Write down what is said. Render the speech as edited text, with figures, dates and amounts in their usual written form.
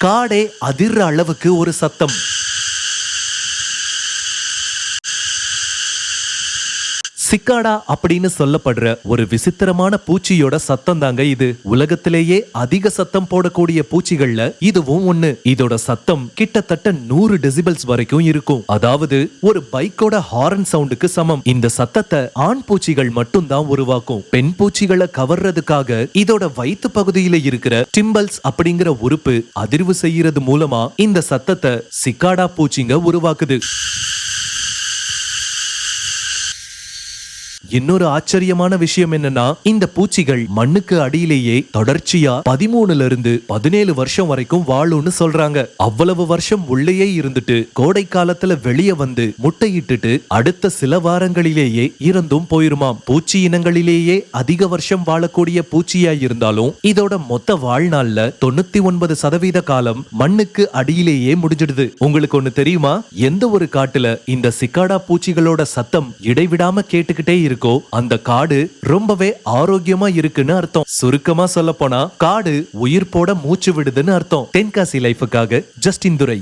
காடே அதிர்ற அளவுக்கு ஒரு சத்தம். சிக்காடா அப்படின்னு சொல்லப்படுற ஒரு விசித்திரமான பூச்சியோட சத்தம் தாங்க இது. உலகத்திலேயே அதிக சத்தம் போடக்கூடிய பூச்சிகள்ல இதுவும் ஒண்ணு. இதோட சத்தம் கிட்டத்தட்ட 100 டெசிபல்ஸ் வரைக்கும் இருக்கும். அதாவது ஒரு பைக்கோட ஹாரன் சவுண்டுக்கு சமம். இந்த சத்தத்தை ஆண் பூச்சிகள் மட்டும் தான் உருவாக்கும். பெண் பூச்சிகளை கவர்றதுக்காக இதோட வயிற்று பகுதியில இருக்கிற டிம்பல்ஸ் அப்படிங்கிற உறுப்பு அதிர்வு செய்யறது மூலமா இந்த சத்தத்தை சிக்காடா பூச்சிங்க உருவாக்குது. இன்னொரு ஆச்சரியமான விஷயம் என்னன்னா, இந்த பூச்சிகள் மண்ணுக்கு அடியிலேயே தொடர்ச்சியா 13ல இருந்து 17 வருஷம் வரைக்கும் வாழும்னு சொல்றாங்க. அவ்வளவு வருஷம் உள்ளேயே இருந்துட்டு கோடை காலத்துல வெளியே வந்து முட்டையிட்டுட்டு அடுத்த சில வாரங்களிலேயே இறந்தும் போயிருமாம். பூச்சி இனங்களிலேயே அதிக வருஷம் வாழக்கூடிய பூச்சியா இருந்தாலும் இதோட மொத்த வாழ்நாள்ல 99% காலம் மண்ணுக்கு அடியிலேயே முடிஞ்சிடுது. உங்களுக்கு ஒண்ணு தெரியுமா? எந்த ஒரு காட்டுல இந்த சிக்காடா பூச்சிகளோட சத்தம் இடைவிடாம கேட்டுக்கிட்டே இருக்கும், அந்த காடு ரொம்பவே ஆரோக்கியமா இருக்குன்னு அர்த்தம். சுருக்கமா சொல்ல போனா காடு உயிர் போட மூச்சு விடுதுன்னு அர்த்தம். தென்காசி லைஃபுக்காக ஜஸ்டின் துரை.